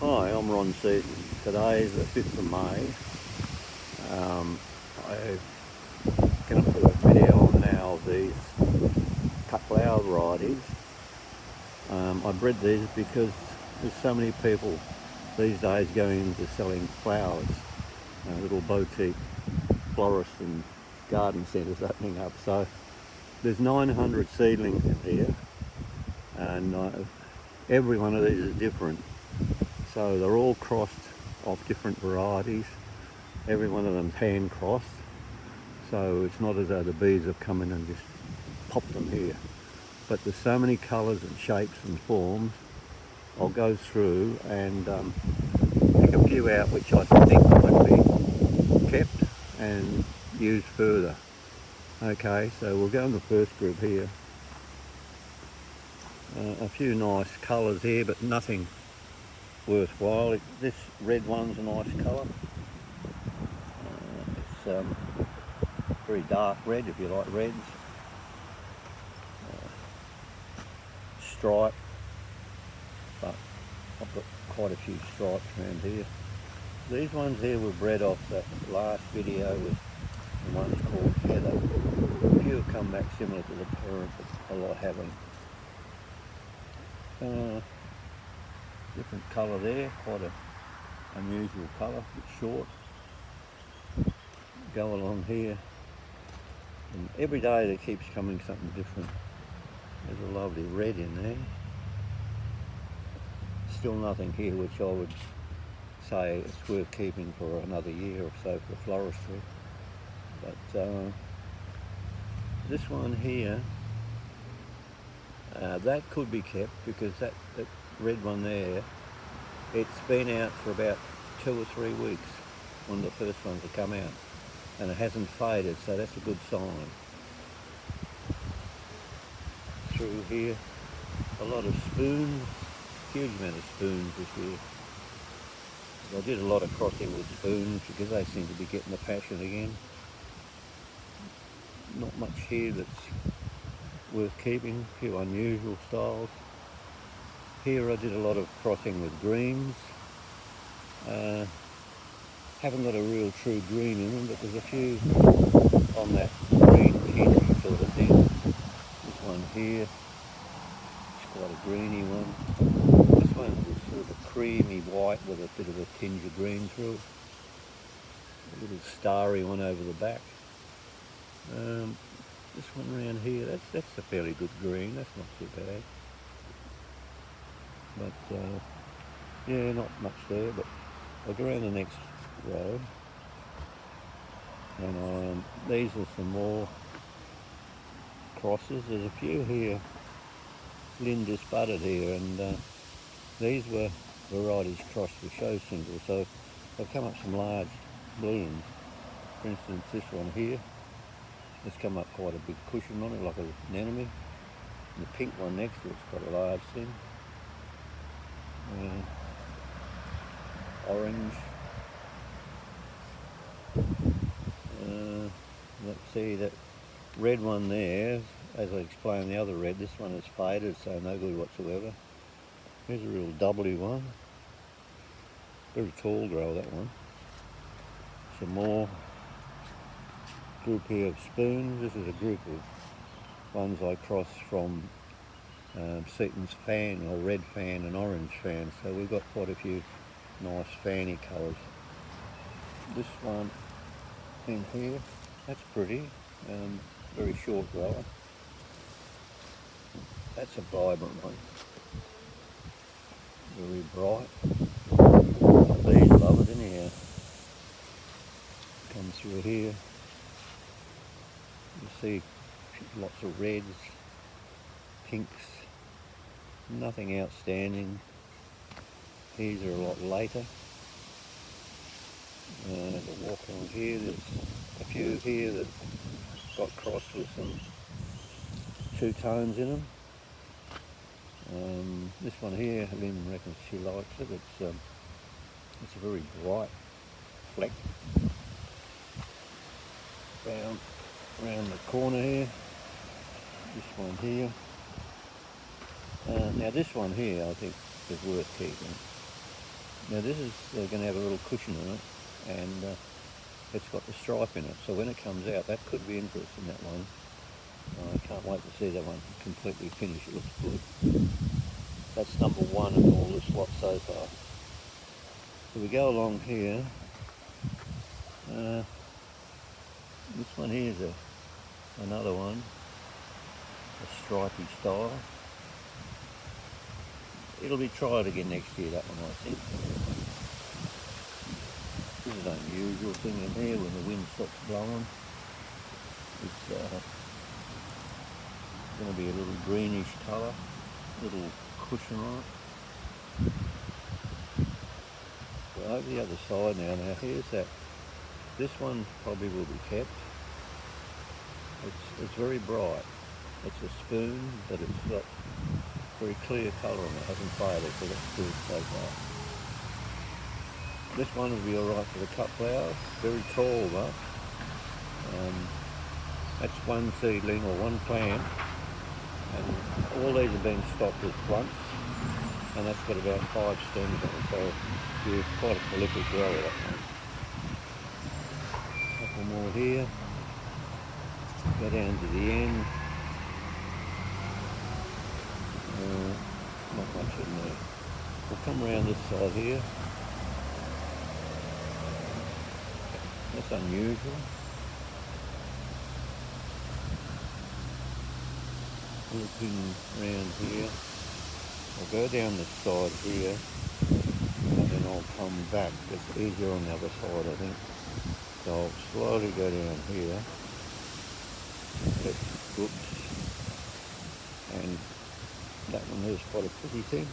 Hi, I'm Ron Seaton. Today is the 5th of May. I'm going to put a video on now of these cut flower varieties. I bred these because there's so many people these days going into selling flowers. Little boutique florists and garden centres opening up. So there's 900 seedlings in here, and every one of these is different. So they're all crossed off different varieties. Every one of them's hand crossed. So it's not as though the bees have come in and just popped them here. But there's so many colours and shapes and forms. I'll go through and pick a few out which I think might be kept and used further. Okay, so we'll go in the first group here. A few nice colours here, but nothing worthwhile. This red one's a nice colour. It's very dark red if you like reds. Stripe, but I've got quite a few stripes around here. These ones here were bred off that last video with the ones called Heather. A few have come back similar to the parent, but a lot haven't. Different colour there, quite an unusual colour, it's short. Go along here, and every day there keeps coming something different. There's a lovely red in there. Still nothing here which I would say it's worth keeping for another year or so for floristry. But this one here, that could be kept because that red one there, it's been out for about 2 or 3 weeks when the first ones have come out, and it hasn't faded, so that's a good sign. Through here, a lot of spoons, huge amount of spoons this year. I did a lot of crossing with spoons because they seem to be getting the passion again. Not much here that's worth keeping, a few unusual styles. Here I did a lot of crossing with greens. Haven't got a real true green in them, but there's a few on that green tinge sort of thing. This one here, it's quite a greeny one. This one's sort of a creamy white with a bit of a tinge of green through it. A little starry one over the back. This one around here, that's a fairly good green, that's not too bad. But yeah, not much there, but I'll go around the next row. And these are some more crosses. There's a few here, Linda's budded here, and these were varieties crossed with show singles, so they've come up some large blooms. For instance, this one here, it's come up quite a big cushion on it, like an anemone. And the pink one next to it's quite a large thing. Orange. Let's see, that red one there, as I explained the other red, this one is faded, so no good whatsoever. Here's a real doubly one. Very tall grower, that one. Some more. Group here of spoons. This is a group of ones I crossed from SEATON'S fan, or red fan and orange fan, so we've got quite a few nice fanny colours. This one in here, that's pretty, very short grower. That's a vibrant one, very bright. The bees love it in here. Come through here, you see lots of reds, pinks, nothing outstanding. These are a lot later. Walk along here, there's a few here that got crossed with some two-tones in them. This one here, Lynn reckons she likes it. It's a very bright fleck. Around the corner here, this one here. Now this one here I think is worth keeping. Now this is going to have a little cushion in it, and it's got the stripe in it, so when it comes out, that could be interesting, that one. I can't wait to see that one completely finished. It looks good. That's number one in all this lot so far. So we go along here. This one here is another one, a stripy style. It'll be tried again next year, that one, I think. This is an unusual thing in here when the wind stops blowing. It's going to be a little greenish colour, little cushion on it. Well, over the other side now, here's that. This one probably will be kept. It's very bright. It's a spoon, but it's got very clear colour on it. It hasn't faded, so that's good so far. This one will be alright for the cut flowers. Very tall though. That's one seedling or one plant, and all these have been stocked as blunts, and that's got about 5 stems on it, so you're quite a prolific grower, that one. A couple more here. Go down to the end. Not much in there. We'll come around this side here. That's unusual. Looking around here. I'll go down this side here, and then I'll come back. It's easier on the other side, I think. So I'll slowly go down here. Oops. And that one there's quite a pretty thing.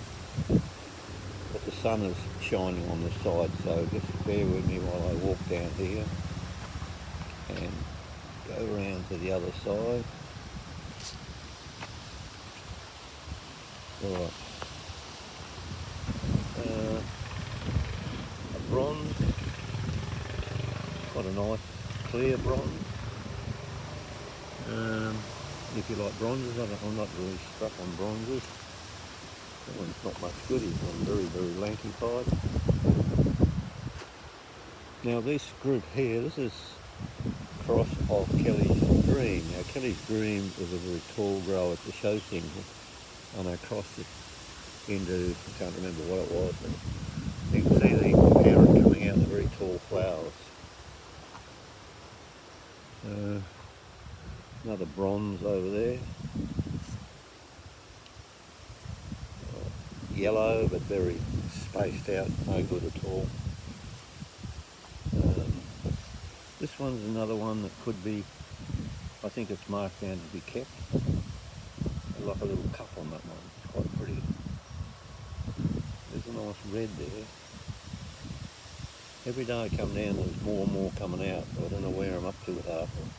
But the sun is shining on this side, so just bear with me while I walk down here and go around to the other side. Right. A bronze, quite a nice clear bronze. If you like bronzes, I'm not really struck on bronzes. That one's not much good, he's one very, very lanky-fied. Now this group here, this is cross of Kelly's Dream. Now Kelly's Dream is a very tall grower, it's a show single, and I crossed it into, I can't remember what it was, but you can see the parent coming out, the very tall flowers. Another bronze over there. Yellow, but very spaced out, no good at all. This one's another one that could be, I think it's marked down to be kept. I like a little cup on that one, it's quite pretty. There's a nice red there. Every day I come down there's more and more coming out, so I don't know where I'm up to with half of them.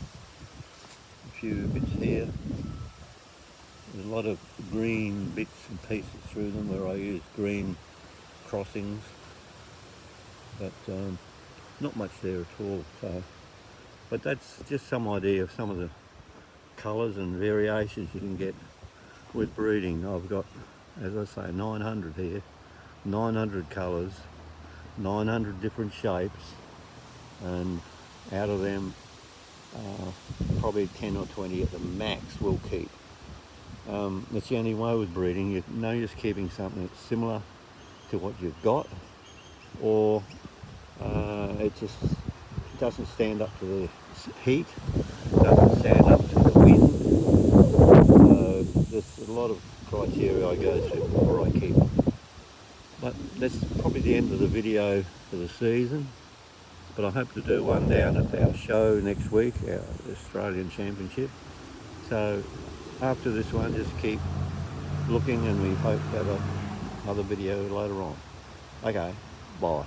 A few bits here. There's a lot of green bits and pieces through them where I use green crossings, but not much there at all. So, but that's just some idea of some of the colours and variations you can get with breeding. I've got, as I say, 900 here, 900 colours, 900 different shapes, and out of them probably 10 or 20 at the max will keep. That's the only way with breeding. You're no use keeping something that's similar to what you've got, or it just doesn't stand up to the heat, doesn't stand up to the wind. There's a lot of criteria I go through before I keep them. But that's probably the end of the video for the season. But I hope to do one down at our show next week, our Australian Championship. So after this one, just keep looking, and we hope to have another video later on. Okay, bye.